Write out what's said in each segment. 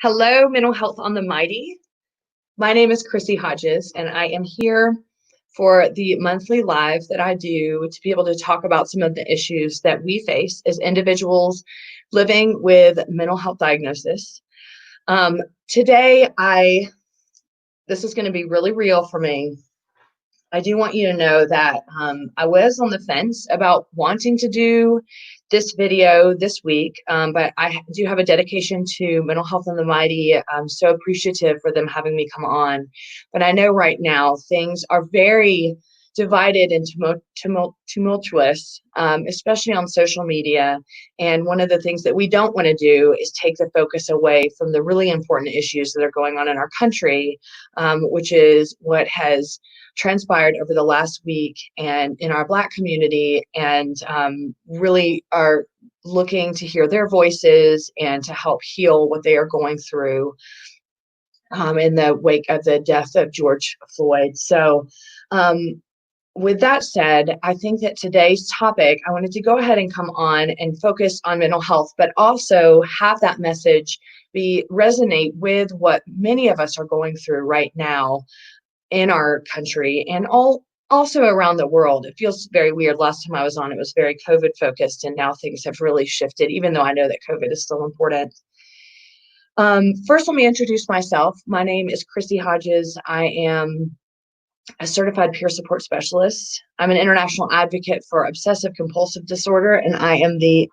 Hello, Mental Health on the Mighty. My name is Chrissie Hodges, and I am here for the monthly live that I do to be able to talk about some of the issues that we face as individuals living with mental health diagnosis. Today, this is going to be really real for me. I do want you to know that I was on the fence about wanting to do this video this week, but I do have a dedication to Mental Health on the Mighty. I'm so appreciative for them having me come on. But I know right now things are very divided and tumultuous, especially on social media. And one of the things that we don't want to do is take the focus away from the really important issues that are going on in our country, which is what has transpired over the last week and in our Black community, and really are looking to hear their voices and to help heal what they are going through in the wake of the death of George Floyd. So with that said, I think that today's topic, I wanted to go ahead and come on and focus on mental health, but also have that message resonate with what many of us are going through right now in our country and also around the world. It feels very weird. Last time I was on, it was very COVID focused, and now things have really shifted, even though I know that COVID is still important. First, let me introduce myself. My name is Chrissie Hodges. I am a certified peer support specialist. I'm an international advocate for obsessive compulsive disorder, and I am the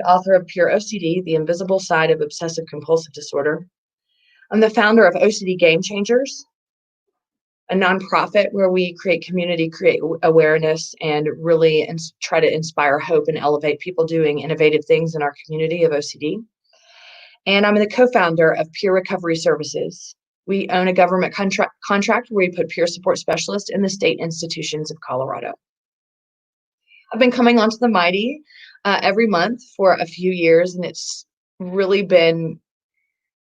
author of Pure OCD, The Invisible Side of Obsessive Compulsive Disorder. I'm the founder of OCD Game Changers, a nonprofit where we create awareness and really try to inspire hope and elevate people doing innovative things in our community of OCD. And I'm the co-founder of Peer Recovery Services. We own a government contract where we put peer support specialists in the state institutions of Colorado. I've been coming onto the Mighty every month for a few years, and it's really been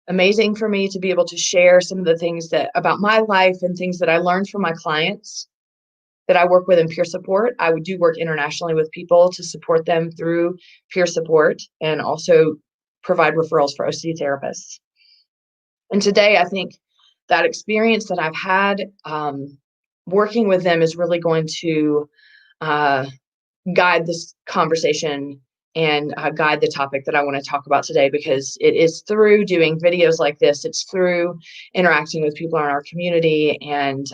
amazing for me to be able to share some of the things about my life and things that I learned from my clients that I work with in peer support. I do work internationally with people to support them through peer support and also provide referrals for OCD therapists. And today, I think that experience that I've had working with them is really going to guide this conversation and guide the topic that I want to talk about today, because it is through doing videos like this, it's through interacting with people in our community and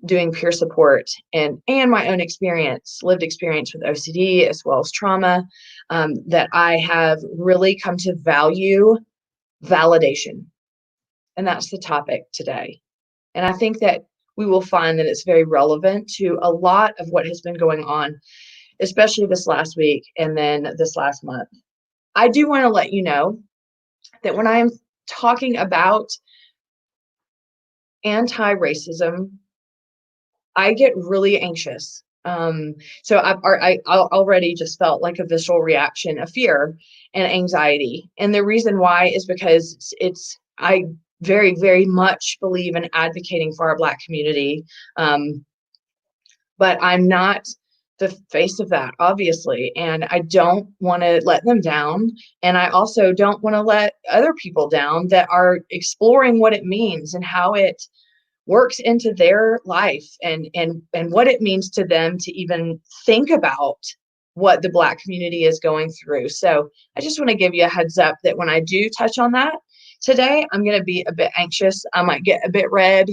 doing peer support and my own lived experience with OCD as well as trauma, that I have really come to value validation. And that's the topic today. And I think that we will find that it's very relevant to a lot of what has been going on, especially this last week and then this last month. I do want to let you know that when I am talking about anti-racism, I get really anxious. So I already just felt like a visceral reaction of fear and anxiety. And the reason why is because I very, very much believe in advocating for our Black community. But I'm not the face of that, obviously, and I don't want to let them down, and I also don't want to let other people down that are exploring what it means and how it works into their life and what it means to them to even think about what the Black community is going through. So I just want to give you a heads up that when I do touch on that today, I'm going to be a bit anxious. I might get a bit red.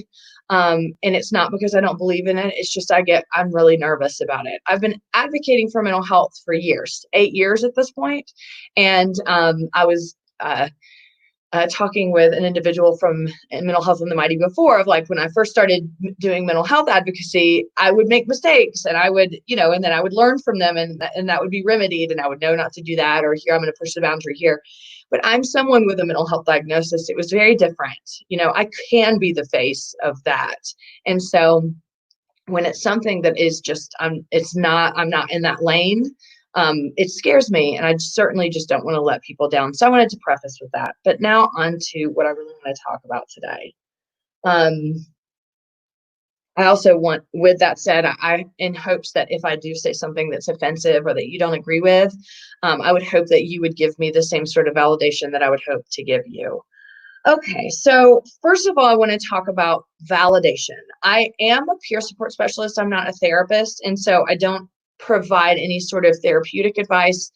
And it's not because I don't believe in it. It's just I'm really nervous about it. I've been advocating for mental health for years, 8 years at this point. And I was talking with an individual from Mental Health on the Mighty before, of like when I first started doing mental health advocacy, I would make mistakes and I would, and then I would learn from them and that would be remedied and I would know not to do that, or here I'm going to push the boundary here. But I'm someone with a mental health diagnosis. It was very different. I can be the face of that. And so when it's something that is just, I'm not in that lane, it scares me. And I certainly just don't want to let people down. So I wanted to preface with that. But now on to what I really want to talk about today. I I also want, with that said, I in hopes that if I do say something that's offensive or that you don't agree with, I would hope that you would give me the same sort of validation that I would hope to give you. Okay, so first of all, I want to talk about validation. I am a peer support specialist. I'm not a therapist, and so I don't provide any sort of therapeutic advice.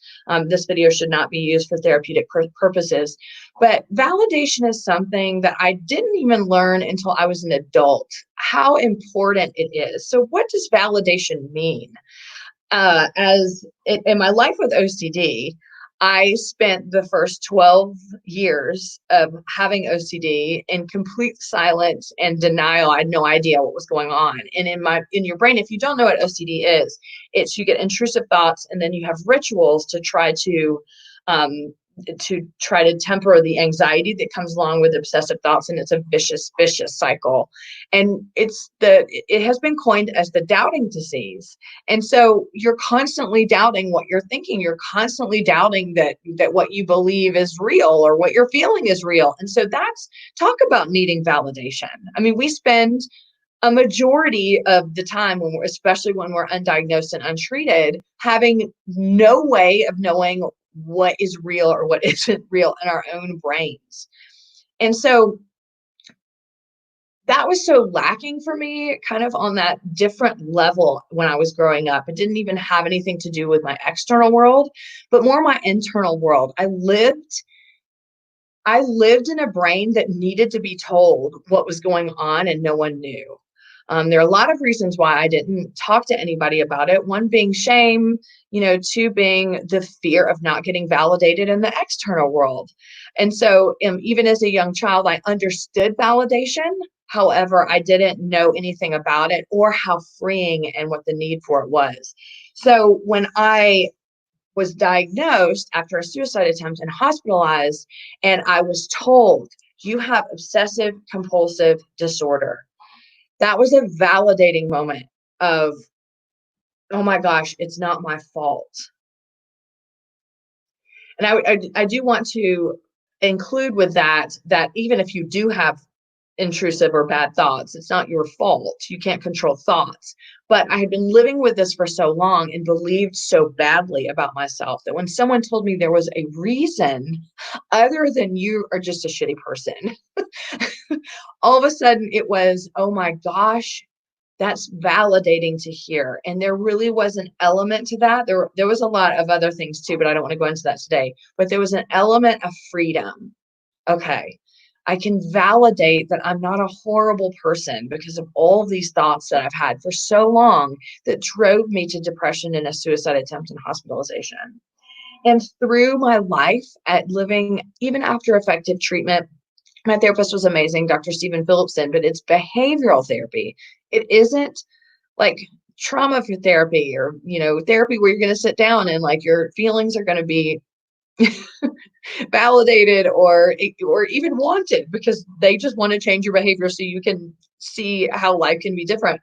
This video should not be used for therapeutic purposes, but validation is something that I didn't even learn until I was an adult, how important it is. So what does validation mean? In my life with OCD, I spent the first 12 years of having OCD in complete silence and denial. I had no idea what was going on. And in your brain, if you don't know what OCD is, it's you get intrusive thoughts and then you have rituals um, to try to temper the anxiety that comes along with obsessive thoughts, and it's a vicious cycle. And it has been coined as the doubting disease. And so you're constantly doubting what you're thinking. You're constantly doubting that what you believe is real or what you're feeling is real. And so talk about needing validation. I mean, we spend a majority of the time especially when we're undiagnosed and untreated, having no way of knowing what is real or what isn't real in our own brains. And so that was so lacking for me, kind of on that different level when I was growing up. It didn't even have anything to do with my external world, but more my internal world. I lived in a brain that needed to be told what was going on and no one knew. There are a lot of reasons why I didn't talk to anybody about it. One being shame, two being the fear of not getting validated in the external world. And so even as a young child, I understood validation. However, I didn't know anything about it or how freeing and what the need for it was. So when I was diagnosed after a suicide attempt and hospitalized, and I was told, you have obsessive compulsive disorder. That was a validating moment of, oh my gosh, it's not my fault. And I do want to include with that even if you do have intrusive or bad thoughts, it's not your fault. You can't control thoughts. But I had been living with this for so long and believed so badly about myself that when someone told me there was a reason other than you are just a shitty person, all of a sudden it was, oh my gosh, that's validating to hear. And there really was an element to that. There was a lot of other things too, but I don't want to go into that today. But there was an element of freedom. Okay, I can validate that I'm not a horrible person because of all of these thoughts that I've had for so long that drove me to depression and a suicide attempt and hospitalization. And through my life at living, even after effective treatment, my therapist was amazing, Dr. Stephen Phillipson, but it's behavioral therapy. It isn't like trauma for therapy or, therapy where you're going to sit down and like your feelings are going to be validated or even wanted because they just want to change your behavior so you can see how life can be different.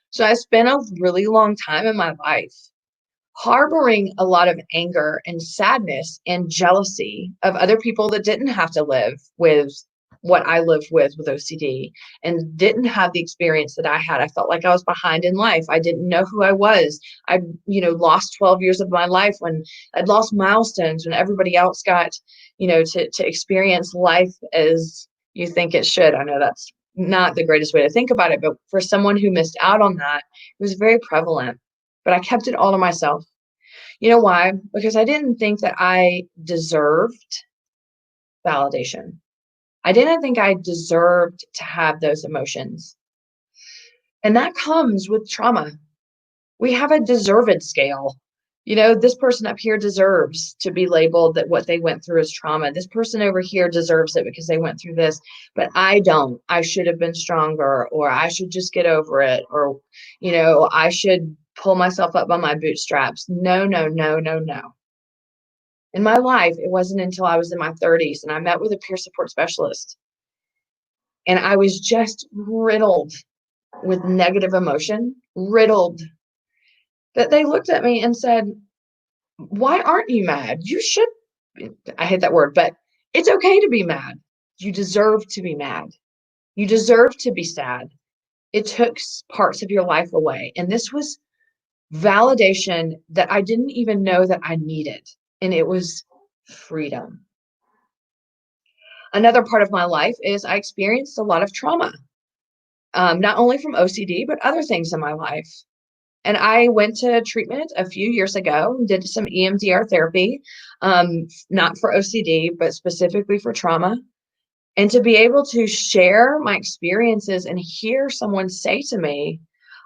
So I spent a really long time in my life harboring a lot of anger and sadness and jealousy of other people that didn't have to live with what I lived with OCD and didn't have the experience that I had. I felt like I was behind in life. I didn't know who I was. I, lost 12 years of my life when I'd lost milestones when everybody else got, to experience life as you think it should. I know that's not the greatest way to think about it, but for someone who missed out on that, it was very prevalent. But I kept it all to myself. You know why? Because I didn't think that I deserved validation. I didn't think I deserved to have those emotions. And that comes with trauma. We have a deserved scale. This person up here deserves to be labeled that what they went through is trauma. This person over here deserves it because they went through this, but I don't. I should have been stronger, or I should just get over it, or, I should pull myself up by my bootstraps. No, no, no, no, no. In my life, it wasn't until I was in my 30s and I met with a peer support specialist. And I was just riddled with negative emotion, riddled, that they looked at me and said, why aren't you mad? You should, I hate that word, but it's okay to be mad. You deserve to be mad. You deserve to be sad. It took parts of your life away. And this was validation that I didn't even know that I needed. And it was freedom. Another part of my life is I experienced a lot of trauma, not only from OCD, but other things in my life. And I went to treatment a few years ago, did some EMDR therapy, not for OCD, but specifically for trauma. And to be able to share my experiences and hear someone say to me,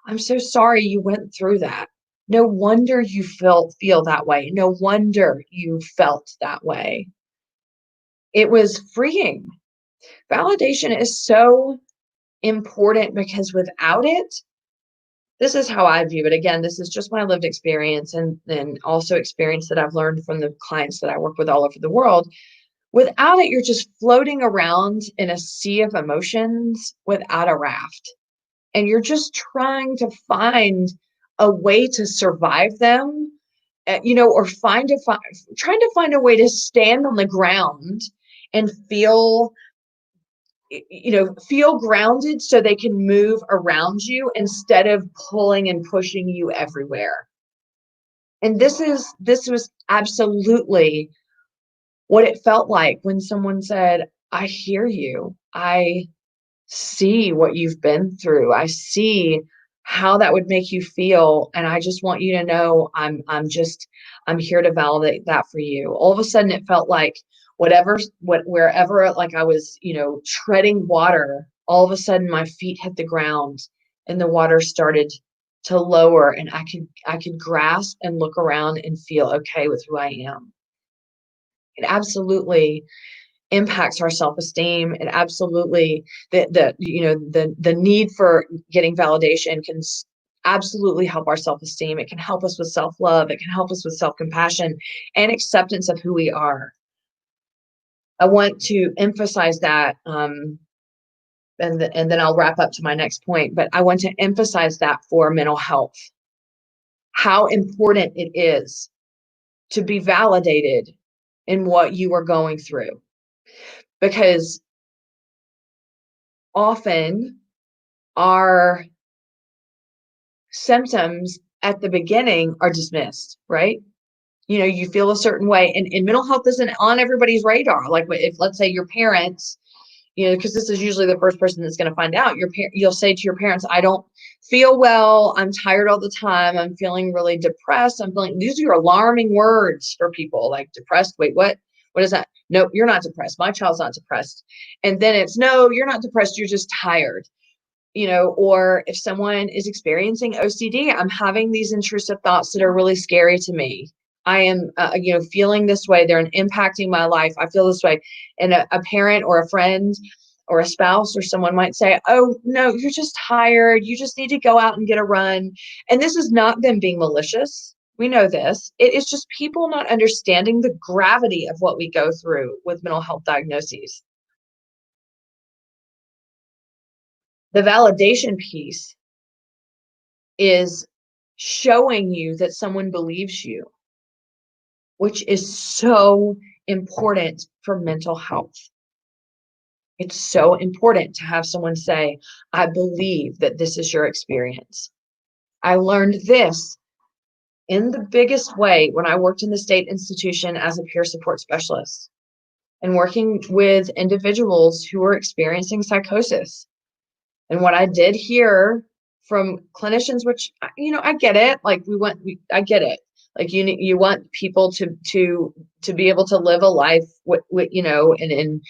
I'm so sorry you went through that. No wonder you feel that way. No wonder you felt that way. It was freeing. Validation is so important because without it, this is how I view it. Again, this is just my lived experience and then also experience that I've learned from the clients that I work with all over the world. Without it, you're just floating around in a sea of emotions without a raft. And you're just trying to find a way to survive them, or trying to find a way to stand on the ground and feel grounded so they can move around you instead of pulling and pushing you everywhere. And this was absolutely what it felt like when someone said, I hear you. I see what you've been through. I see how that would make you feel. And I just want you to know I'm here to validate that for you. All of a sudden it felt like wherever like I was, treading water, all of a sudden my feet hit the ground and the water started to lower and I could grasp and look around and feel okay with who I am. It absolutely impacts our self-esteem. It absolutely the need for getting validation can absolutely help our self-esteem. It can help us with self-love. It can help us with self-compassion and acceptance of who we are. I want to emphasize that, and then I'll wrap up to my next point, but I want to emphasize that for mental health, how important it is to be validated in what you are going through. Because often our symptoms at the beginning are dismissed, right? You feel a certain way, and mental health isn't on everybody's radar. Like if, let's say, your parents, because this is usually the first person that's going to find out, you'll say to your parents, I don't feel well. I'm tired all the time. I'm feeling really depressed. These are alarming words for people, like depressed. Wait, what? What is that? No, you're not depressed. My child's not depressed. And then it's, no, you're not depressed. You're just tired. Or if someone is experiencing OCD, I'm having these intrusive thoughts that are really scary to me. I am, feeling this way. They're impacting my life. I feel this way. And a parent or a friend or a spouse or someone might say, oh, no, you're just tired. You just need to go out and get a run. And this is not them being malicious. We know this. It is just people not understanding the gravity of what we go through with mental health diagnoses. The validation piece is showing you that someone believes you, which is so important for mental health. It's so important to have someone say, I believe that this is your experience. I learned this in the biggest way when I worked in the state institution as a peer support specialist and working with individuals who were experiencing psychosis. And what I did hear from clinicians, which, I get it. Like I get it. Like you want people to be able to live a life with and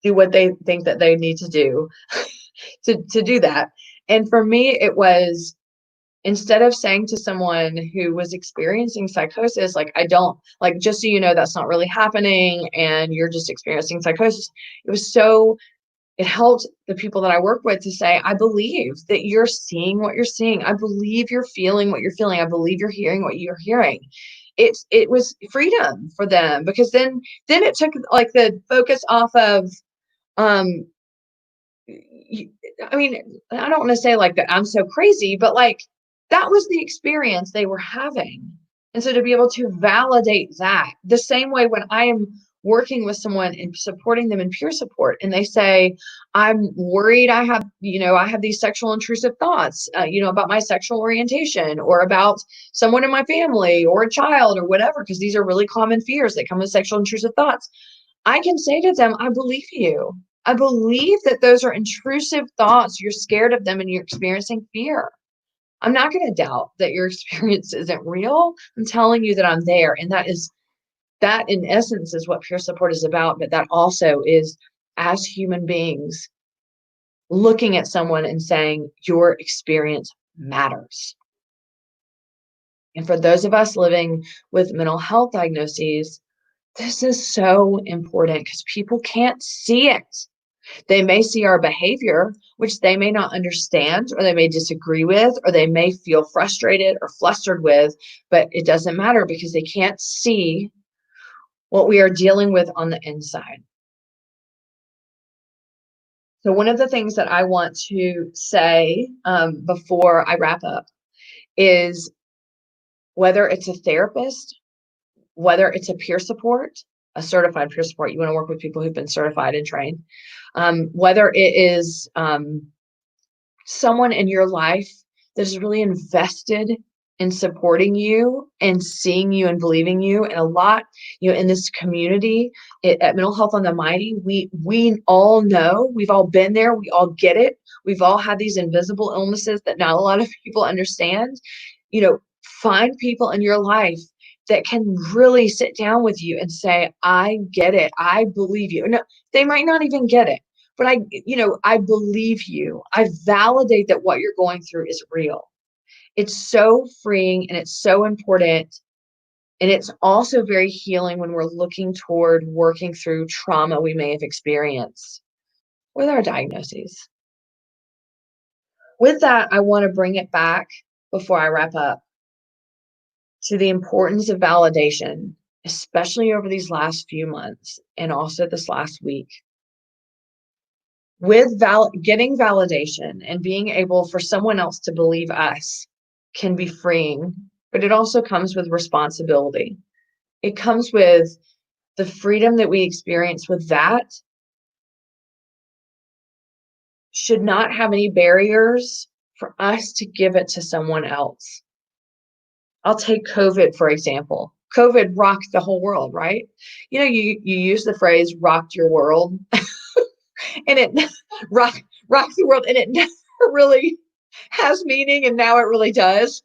do what they think that they need to do to do that. And for me, it was, instead of saying to someone who was experiencing psychosis, like, I don't, like, just so you know, that's not really happening and you're just experiencing psychosis. It helped the people that I work with to say, I believe that you're seeing what you're seeing. I believe you're feeling what you're feeling. I believe you're hearing what you're hearing. It was freedom for them, because then it took like the focus off of, I don't want to say like that I'm so crazy, but like that was the experience they were having. And so to be able to validate that the same way when I am working with someone and supporting them in peer support, and they say, I'm worried I have these sexual intrusive thoughts, about my sexual orientation or about someone in my family or a child or whatever, because these are really common fears that come with sexual intrusive thoughts. I can say to them, I believe you. I believe that those are intrusive thoughts. You're scared of them and you're experiencing fear. I'm not going to doubt that your experience isn't real. I'm telling you that I'm there. And that in essence is what peer support is about. But that also is, as human beings, looking at someone and saying, your experience matters. And for those of us living with mental health diagnoses, this is so important because people can't see it. They may see our behavior, which they may not understand, or they may disagree with, or they may feel frustrated or flustered with, but it doesn't matter because they can't see what we are dealing with on the inside. So one of the things that I want to say before I wrap up is, whether it's a therapist, whether it's a peer support, a certified peer support, you want to work with people who've been certified and trained, whether it is someone in your life that is really invested in supporting you and seeing you and believing you. And a lot, in this community at Mental Health on the Mighty, we all know, we've all been there, we all get it. We've all had these invisible illnesses that not a lot of people understand. Find people in your life that can really sit down with you and say, I get it. I believe you. No, they might not even get it, but I believe you. I validate that what you're going through is real. It's so freeing and it's so important. And it's also very healing when we're looking toward working through trauma we may have experienced with our diagnoses. With that, I want to bring it back before I wrap up to the importance of validation, especially over these last few months and also this last week. With getting validation and being able for someone else to believe us can be freeing, but it also comes with responsibility. It comes with the freedom that we experience with that should not have any barriers for us to give it to someone else. I'll take COVID, for example. COVID rocked the whole world, right? You use the phrase rocked your world and it rocked the world, and it never really has meaning. And now it really does.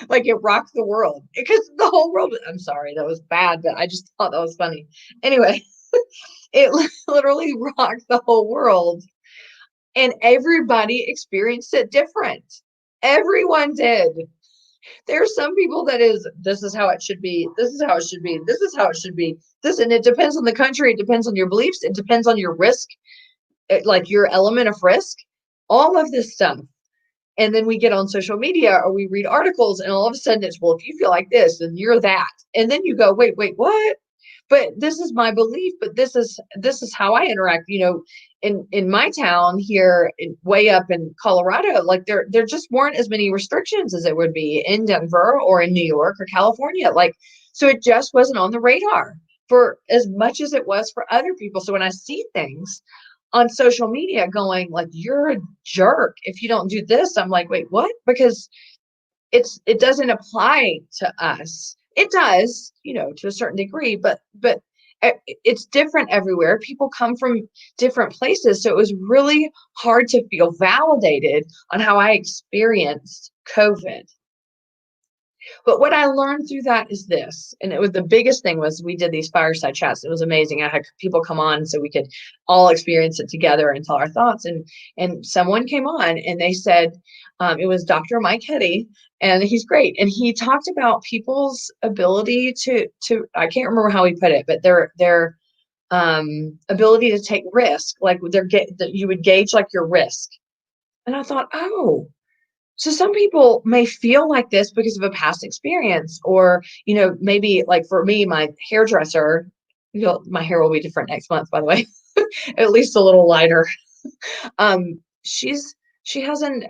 Like, it rocked the world because the whole world, I'm sorry, that was bad, but I just thought that was funny. Anyway, it literally rocked the whole world and everybody experienced it different. Everyone did. There are some people this is how it should be. This is how it should be. This is how it should be. And it depends on the country. It depends on your beliefs. It depends on your risk, like your element of risk, all of this stuff. And then we get on social media or we read articles and all of a sudden it's, well, if you feel like this, then you're that. And then you go, wait, what? But this is my belief, but this is how I interact. In my town here, way up in Colorado, like there just weren't as many restrictions as it would be in Denver or in New York or California. Like, so it just wasn't on the radar for as much as it was for other people. So when I see things on social media going like, you're a jerk if you don't do this, I'm like, wait, what? Because it doesn't apply to us. It does, to a certain degree, but it's different everywhere. People come from different places. So it was really hard to feel validated on how I experienced COVID. But what I learned through that is this, and the biggest thing was we did these fireside chats. It was amazing. I had people come on so we could all experience it together and tell our thoughts. And someone came on and they said, it was Dr. Mike Hetty, and he's great. And he talked about people's ability to I can't remember how he put it, but their ability to take risk, like you would gauge like your risk. And I thought, oh, so some people may feel like this because of a past experience, or, maybe like for me, my hairdresser, my hair will be different next month, by the way, at least a little lighter. She has an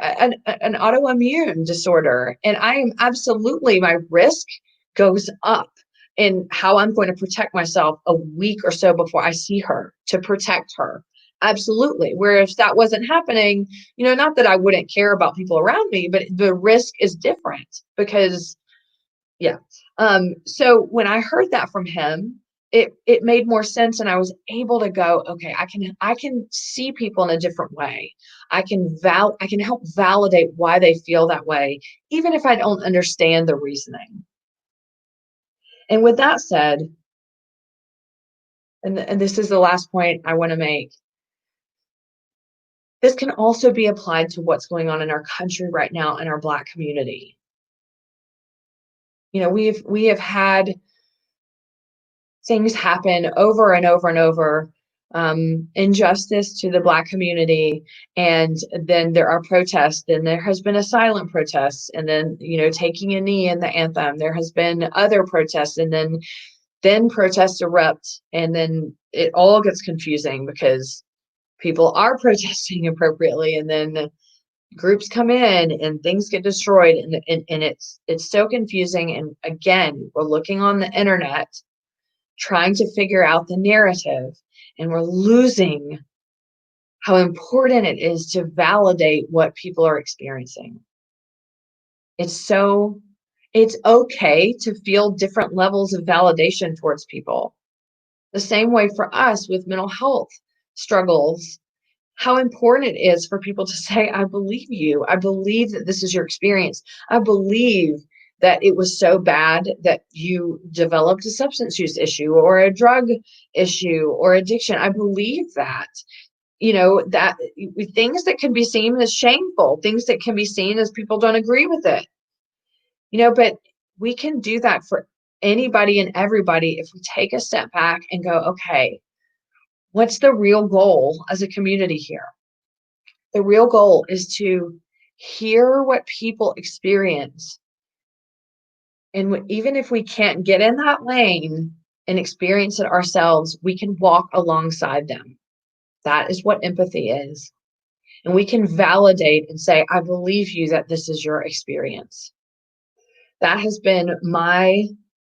autoimmune disorder, and my risk goes up and how I'm going to protect myself a week or so before I see her to protect her. Absolutely. Where if that wasn't happening, not that I wouldn't care about people around me, but the risk is different because, yeah. So when I heard that from him, it made more sense, and I was able to go, okay, I can see people in a different way. I can help validate why they feel that way, even if I don't understand the reasoning. And with that said, and this is the last point I want to make, this can also be applied to what's going on in our country right now in our Black community. We have had things happen over and over and over, injustice to the Black community, and then there are protests, and there has been a silent protest, and then taking a knee in the anthem. There has been other protests, and then protests erupt, and then it all gets confusing because people are protesting appropriately, and then groups come in and things get destroyed, and it's so confusing. And again, we're looking on the internet trying to figure out the narrative, and we're losing how important it is to validate what people are experiencing. It's okay to feel different levels of validation towards people. The same way for us with mental health struggles, how important it is for people to say, I believe you. I believe that this is your experience. I believe that it was so bad that you developed a substance use issue or a drug issue or addiction. I believe that, that things that can be seen as shameful, things that can be seen as people don't agree with it, but we can do that for anybody and everybody if we take a step back and go, okay, what's the real goal as a community here? The real goal is to hear what people experience. And even if we can't get in that lane and experience it ourselves, we can walk alongside them. That is what empathy is. And we can validate and say, I believe you that this is your experience. That has been my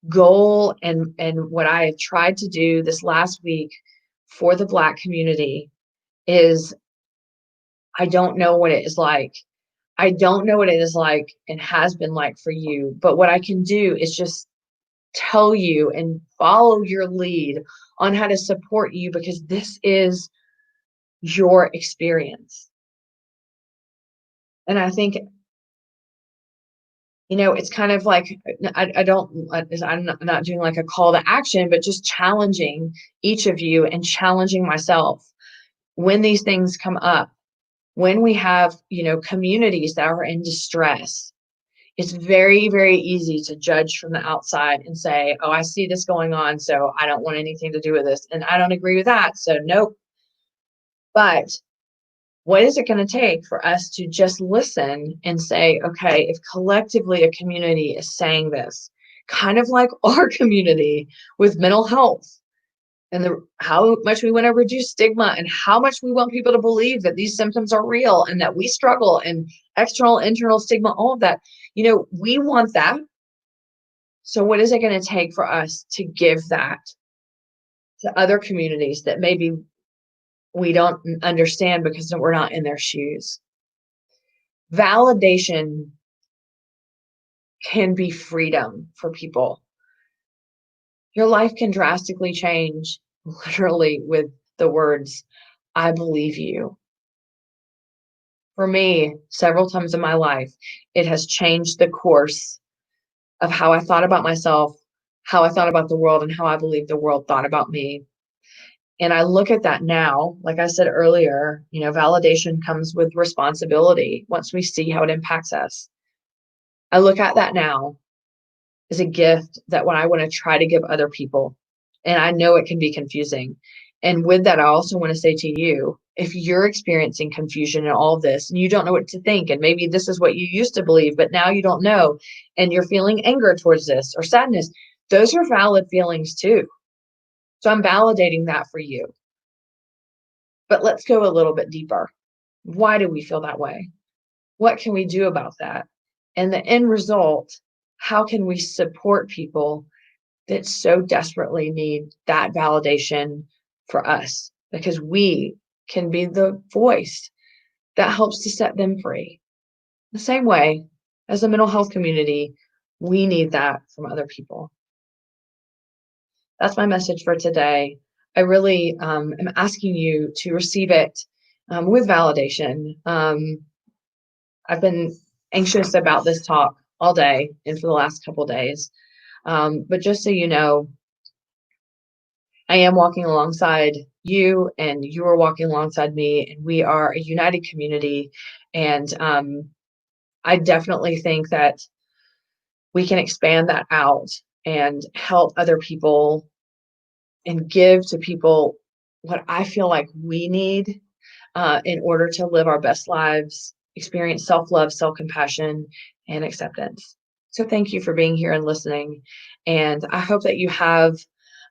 goal, and what I have tried to do this last week for the Black community is, I don't know what it is like. I don't know what it is like and has been like for you, but what I can do is just tell you and follow your lead on how to support you, because this is your experience. And I think, it's kind of like, I'm not doing like a call to action, but just challenging each of you and challenging myself when these things come up, when we have, communities that are in distress. It's very, very easy to judge from the outside and say, oh, I see this going on, so I don't want anything to do with this. And I don't agree with that, so nope. But what is it going to take for us to just listen and say, okay, if collectively a community is saying this, kind of like our community with mental health, and how much we want to reduce stigma, and how much we want people to believe that these symptoms are real and that we struggle, and external, internal stigma, all of that, we want that. So what is it going to take for us to give that to other communities that maybe we don't understand because we're not in their shoes? Validation can be freedom for people. Your life can drastically change, literally, with the words, I believe you. For me, several times in my life, it has changed the course of how I thought about myself, how I thought about the world, and how I believe the world thought about me. And I look at that now, like I said earlier, validation comes with responsibility once we see how it impacts us. I look at that now as a gift that when I want to try to give other people, and I know it can be confusing. And with that, I also want to say to you, if you're experiencing confusion in all of this and you don't know what to think, and maybe this is what you used to believe, but now you don't know, and you're feeling anger towards this or sadness, those are valid feelings too. So I'm validating that for you. But let's go a little bit deeper. Why do we feel that way? What can we do about that? And the end result, how can we support people that so desperately need that validation for us, because we can be the voice that helps to set them free. The same way as the mental health community, we need that from other people. That's my message for today. I really am asking you to receive it with validation. I've been anxious about this talk all day and for the last couple days. But just so you know, I am walking alongside you, and you are walking alongside me, and we are a united community. And I definitely think that we can expand that out and help other people and give to people what I feel like we need in order to live our best lives, experience self-love, self-compassion, and acceptance. So thank you for being here and listening. And I hope that you have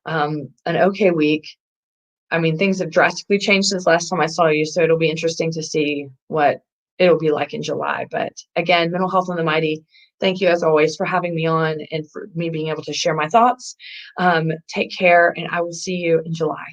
an okay week. I mean, things have drastically changed since last time I saw you, so it'll be interesting to see what it'll be like in July. But again, Mental Health on the Mighty, thank you as always for having me on and for me being able to share my thoughts. Take care, and I will see you in July.